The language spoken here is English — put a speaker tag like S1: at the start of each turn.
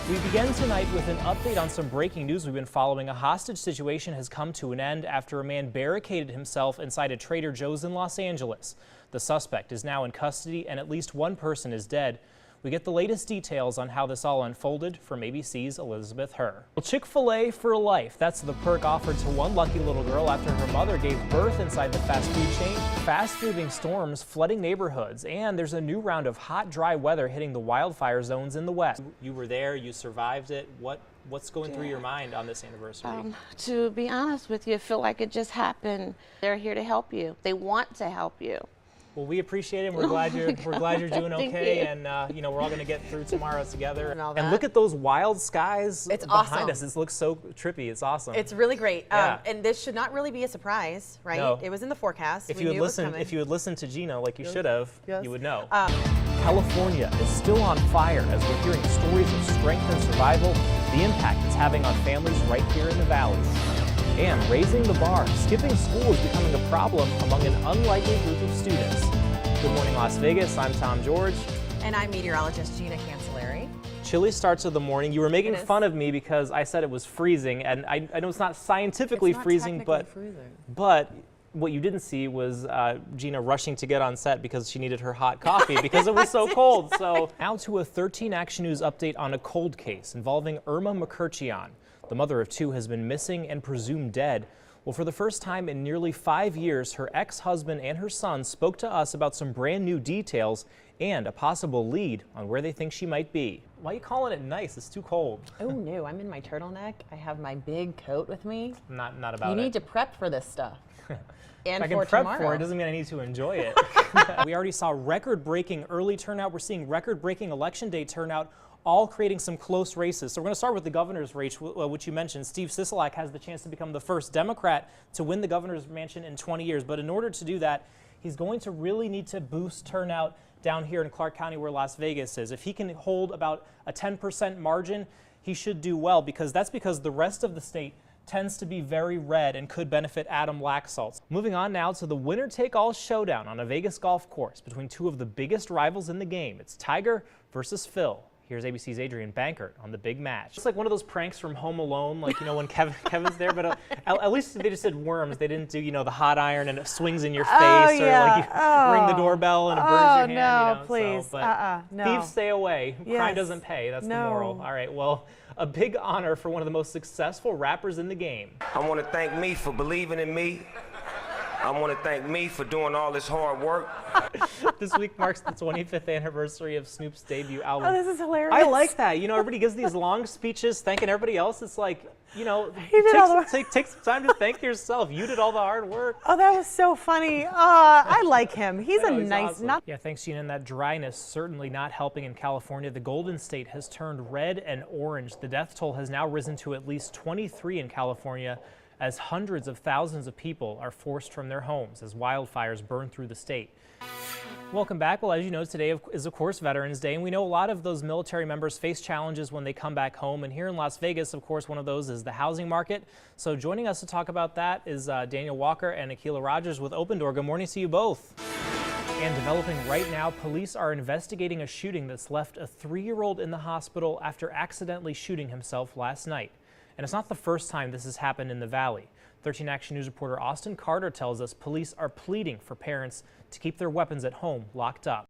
S1: We begin tonight with an update on some breaking news we've been following. A hostage situation has come to an end after a man barricaded himself inside a Trader Joe's in Los Angeles. The suspect is now in custody and at least one person is dead. We get the latest details on how this all unfolded from ABC's Elizabeth Herr. Well, Chick-fil-A for life. That's the perk offered to one lucky little girl after her mother gave birth inside the fast food chain. Fast-moving storms flooding neighborhoods, and there's a new round of hot, dry weather hitting the wildfire zones in the west. You were there, you survived it. What's going through your mind on this anniversary?
S2: To be honest with you, I feel like it just happened. They're here to help you. They want to help you.
S1: Well, we appreciate it. And we're glad you're doing okay, and you know, we're all going to get through tomorrow together. And look at those wild skies behind us. It looks so trippy. It's awesome.
S3: It's really great.
S1: Yeah.
S3: And this should not really be a surprise, right?
S1: No.
S3: It was in the forecast.
S1: If
S3: We
S1: you
S3: knew it was coming.
S1: had listened to Gina like you should have,
S3: Yes.
S1: you would know. California is still on fire as we're hearing stories of strength and survival, the impact it's having on families right here in the valley. And raising the bar, skipping school is becoming a problem among an unlikely group of students. Good morning, Las Vegas. I'm Tom George.
S3: And I'm meteorologist Gina Cancelleri.
S1: Chilly starts of the morning. You were making fun of me because I said it was freezing, and I know it's not scientifically freezing, but what you didn't see was Gina rushing to get on set because she needed her hot coffee because it was so cold. So now to a 13 Action News update on a cold case involving Irma Makirchian. The mother of two has been missing and presumed dead. Well, for the first time in nearly 5 years, her ex-husband and her son spoke to us about some brand new details and a possible lead on where they think she might be. Why are you calling it nice? It's too cold.
S4: Oh no, I'm in my turtleneck. I have my big coat with me.
S1: Not about it.
S4: You need to prep for this stuff. And
S1: I can
S4: for
S1: prep
S4: tomorrow.
S1: for it, doesn't mean I need to enjoy it. We already saw record-breaking early turnout. We're seeing record-breaking election day turnout, all creating some close races. So we're going to start with the governor's race, which you mentioned. Steve Sisolak has the chance to become the first Democrat to win the governor's mansion in 20 years. But in order to do that, he's going to really need to boost turnout down here in Clark County where Las Vegas is. If he can hold about a 10% margin, he should do well, because the rest of the state tends to be very red and could benefit Adam Laxalt. Moving on now to the winner-take-all showdown on a Vegas golf course between two of the biggest rivals in the game. It's Tiger versus Phil. Here's ABC's Adrian Bankert on the big match. It's like one of those pranks from Home Alone, like, you know, when Kevin's there, but at least they just did worms. They didn't do, you know, the hot iron and it swings in your face, or like you ring the doorbell and it burns your hand.
S3: No,
S1: you know,
S3: please.
S1: So, but
S3: no.
S1: thieves stay away. Crime
S3: Yes.
S1: doesn't pay. That's the
S3: No.
S1: moral. All right, well, a big honor for one of the most successful rappers in the game.
S5: I want to thank me for believing in me. I want to thank me for doing all this hard work.
S1: This week marks the 25th anniversary of Snoop's debut album.
S3: Oh, this is hilarious.
S1: I like that. You know, everybody gives these long speeches thanking everybody else. It's like, you know, take some time to thank yourself. You did all the hard work.
S3: Oh, that was so funny. I like him. He's
S1: I know,
S3: a
S1: he's
S3: nice,
S1: awesome. Yeah, thanks, Gina. And that dryness certainly not helping in California. The Golden State has turned red and orange. The death toll has now risen to at least 23 in California, as hundreds of thousands of people are forced from their homes as wildfires burn through the state. Welcome back. Well, as you know, today is, of course, Veterans Day, and we know a lot of those military members face challenges when they come back home. And here in Las Vegas, of course, one of those is the housing market. So joining us to talk about that is Daniel Walker and Akila Rogers with Open Door. Good morning to you both. And developing right now, police are investigating a shooting that's left a 3-year-old in the hospital after accidentally shooting himself last night. And it's not the first time this has happened in the Valley. 13 Action News reporter Austin Carter tells us police are pleading for parents to keep their weapons at home locked up.